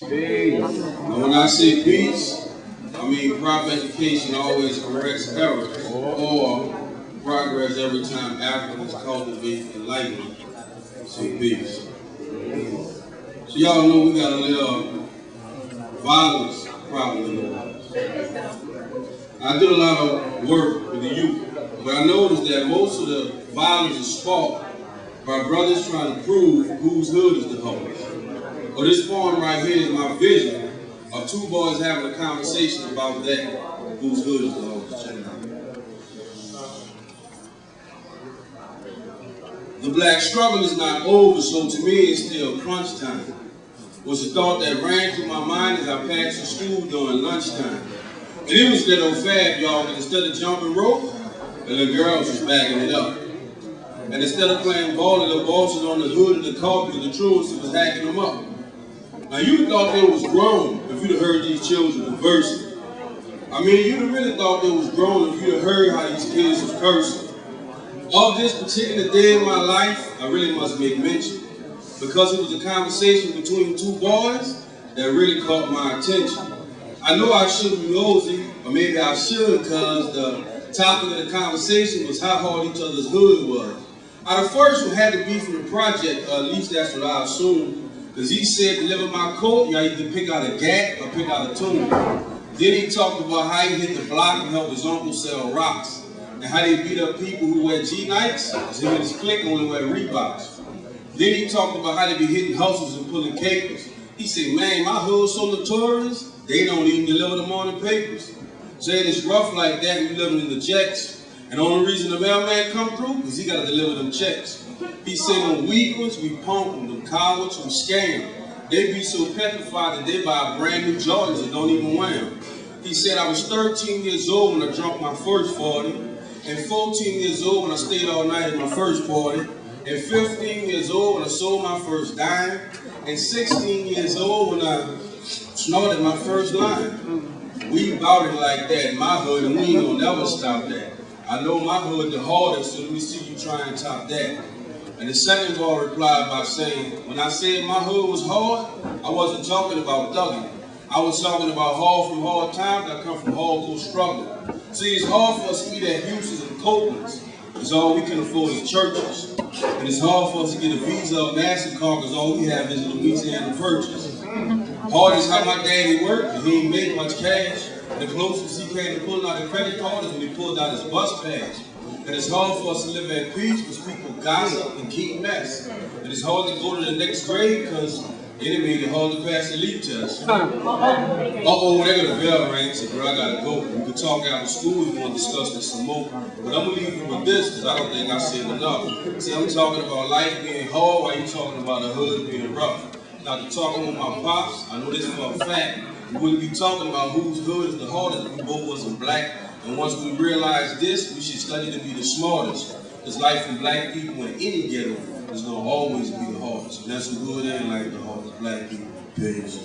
And when I say peace, I mean proper education always corrects errors or progress every time Africans cultivate enlightenment. Say peace. So y'all know we got a little violence problem in the world. I did a lot of work with the youth, but I noticed that most of the violence is sparked by brothers trying to prove whose hood is the hardest. Well, this poem right here is my vision of two boys having a conversation about that, whose hood is the hardest. Check it out. The black struggle is not over, so to me it's still crunch time. Was a thought that ran through my mind as I passed the school during lunchtime. And it was that old fab, y'all, that instead of jumping rope, the little girls was backing it up. And instead of playing ball, the bosses on the hood of the carpet of the truants was hacking them up. Now you'd thought they was grown if you'd have heard these children conversing. I mean, you'd have really thought they was grown if you'd have heard how these kids was cursing. Of this particular day in my life, I really must make mention, because it was a conversation between two boys that really caught my attention. I know I shouldn't be nosy, or maybe I should, because the topic of the conversation was how hard each other's hood was. Now, the first one had to be from the project, or at least that's what I assumed, because he said, deliver my coat, you either pick out a gat or pick out a tune. Then he talked about how he hit the block and helped his uncle sell rocks, and how they beat up people who wear G-Nikes, because him and his clique only wear Reeboks. Then he talked about how they be hitting hustles and pulling capers. He said, man, my hood's so notorious, they don't even deliver the morning papers. Said it's rough like that, we living in the checks. And the only reason the mailman come through is he gotta deliver them checks. He said them weak ones, we punk them, them cowards, we scam them. They be so petrified that they buy brand new Jordans and don't even wear them. He said I was 13 years old when I drunk my first 40, and 14 years old when I stayed all night at my first party, and 15 years old when I sold my first dime, and 16 years old when I snorted my first line. We bout it like that in my hood, and we ain't gonna never stop that. I know my hood the hardest, so let me see you try and top that. And the second boy replied by saying, when I said my hood was hard, I wasn't talking about thugging. I was talking about hard from hard times. I come from hardcore struggle. See, it's hard for us to eat at Houston's and Copeland's, because all we can afford is churches. And it's hard for us to get a Visa or MasterCard, because all we have is a Louisiana Purchase. Hard is how my daddy worked, and he ain't made much cash. And the closest he came to pulling out a credit card is when he pulled out his bus pass. And it's hard for us to live at peace because people gossip and keep mess. And it's hard to go to the next grade because it made it hard to pass the leap test. Uh-oh, there go the bell ring. So, bro, I gotta go. We could talk after school if you want to discuss this some more. But I'm gonna leave you with this because I don't think I said enough. See, I'm talking about life being hard while you talking about the hood being rough. Now, to talking with my pops, I know this for a fact. We wouldn't be talking about whose hood is the hardest if we both wasn't black. And once we realize this, we should study to be the smartest. Because life for black people in any ghetto is going to always be the hardest. And that's what good ain't like the hardest black people. Peace.